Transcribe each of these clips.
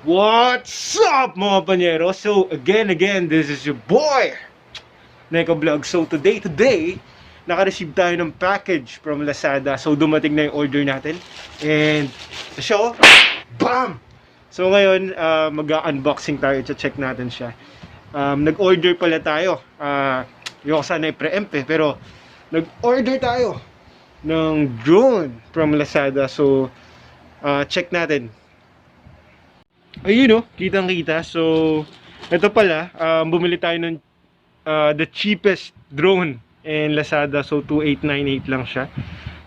What's up mga Pañero? So again, this is your boy NecoBlags. So today, naka-receive tayo ng package from Lazada. So dumating na yung order natin. And so, BAM! So ngayon, mag-unboxing tayo. Check natin siya. Nag-order pala tayo. Yung sana i-preempt pero nag-order tayo ng drone from Lazada. So, check natin. Ayun no, kitang-kita. So, ito pala, bumili tayo ng the cheapest drone in Lazada. So, 2,898 lang siya.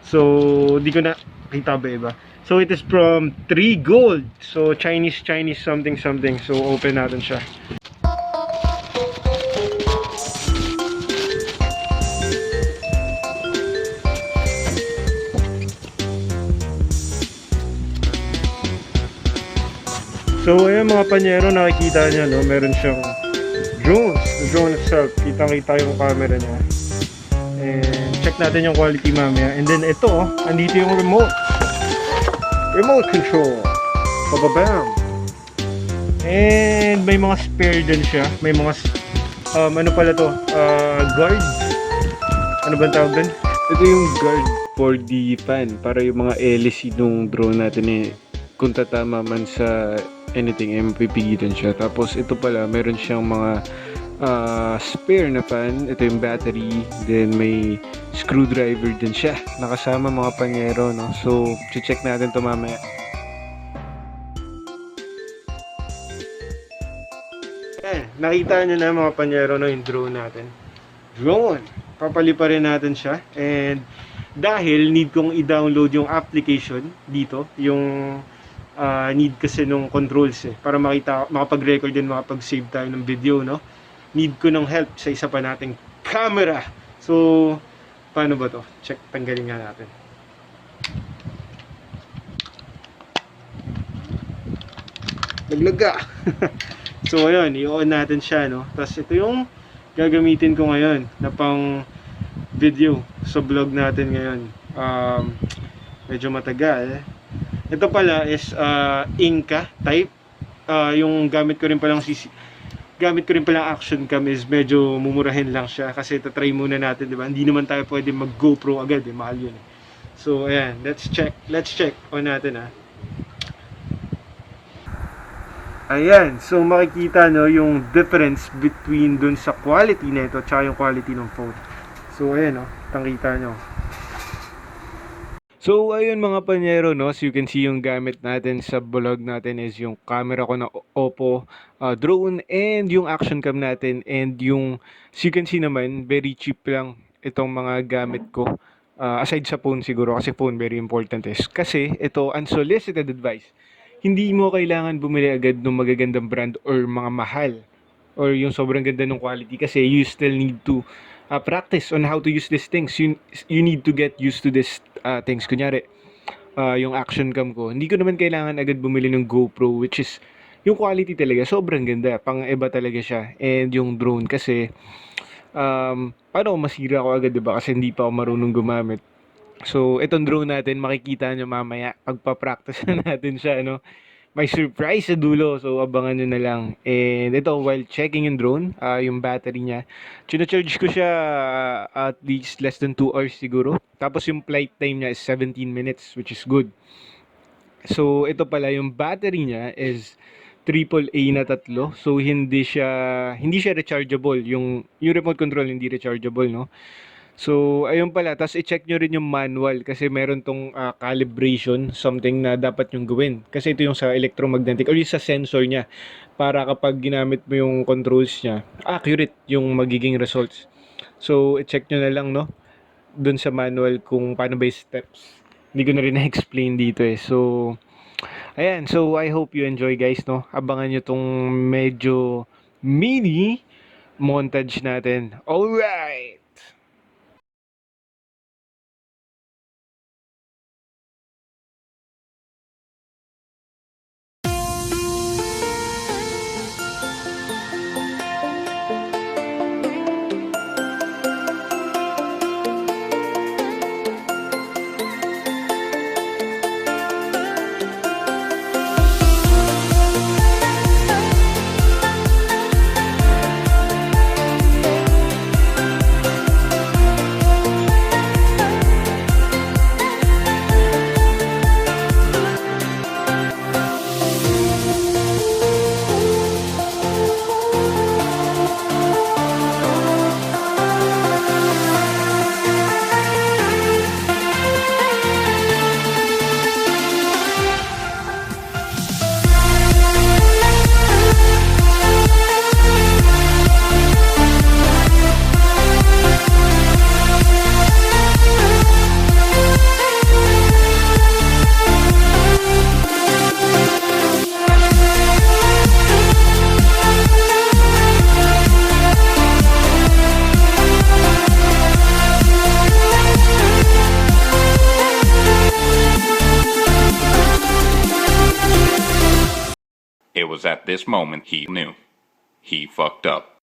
So, di ko na kita ba iba. So, it is from 3 Gold. So, Chinese something. So, open natin siya. So ayan mga Pañero, nakikita nyo no, meron siyang drone. The drone itself, kitang-kita yung camera niya. And check natin yung quality mamaya. And then ito, andito yung remote control. Bababam. And may mga spare din siya. May mga ano pala to, guard. Ano ba tawag dun? Ito yung guard for the fan, para yung mga LC nung drone natin kung tatama man sa anything, mapipigilan siya. Tapos ito pala, meron siyang mga spare na fan. Ito yung battery. Then may screwdriver din siya nakasama mga Pañero, no? So, check natin to mamaya. Nakita nyo na mga Pañero, no, yung drone natin. Drone! Papaliparin natin siya. And dahil need kong i-download yung application dito, yung need kasi nung controls para makapag-record din, makapag-save tayo ng video, no? Need ko ng help sa isa pa nating camera. So, paano ba to? Check, tanggalin nga natin. Naglaga. So, ayun, i-on natin siya, no? Tapos ito yung gagamitin ko ngayon na pang video sa vlog natin ngayon. Medyo matagal. Ito pala is Inca type. Yung gamit ko rin palang action cam is medyo mumurahin lang siya kasi tatry muna natin, di ba? Hindi naman tayo pwede mag GoPro agad, mahal yun So ayan, let's check on natin Ayan, so makikita no yung difference between dun sa quality nito at yung quality ng phone. So ayan no, tangkita nyo. So ayun mga Pañero, no, so you can see yung gamit natin sa vlog natin is yung camera ko na Oppo drone and yung action cam natin, and yung, so you can see naman, very cheap lang itong mga gamit ko. Aside sa phone siguro, kasi phone very important kasi ito, unsolicited advice. Hindi mo kailangan bumili agad ng magagandang brand or mga mahal or yung sobrang ganda ng quality, kasi you still need to practice on how to use these things. You need to get used to these things. Kunyari, yung action cam ko, hindi ko naman kailangan agad bumili ng GoPro, which is yung quality talaga sobrang ganda, pang iba talaga siya. And yung drone kasi paano masira ko agad, diba, kasi hindi pa ako marunong gumamit. So itong drone natin, makikita nyo mamaya pagpa-practice na natin siya, no? May surprise sa dulo, so abangan nyo na lang. And ito, while checking yung drone, yung battery niya, charge ko siya at least less than 2 hours siguro. Tapos yung flight time niya is 17 minutes, which is good. So ito pala, yung battery niya is AAA na 3. So hindi siya rechargeable. Yung remote control hindi rechargeable, no? So, ayun pala. Tapos, i-check nyo rin yung manual kasi meron tong calibration, something na dapat yung gawin. Kasi ito yung sa electromagnetic or yung sa sensor niya. Para kapag ginamit mo yung controls niya, accurate yung magiging results. So, i-check nyo na lang, no? Dun sa manual kung paano ba yung steps. Hindi ko na rin na-explain dito So, ayan. So, I hope you enjoy, guys, no? Abangan nyo tong medyo mini montage natin. Alright! It was at this moment he knew. He fucked up.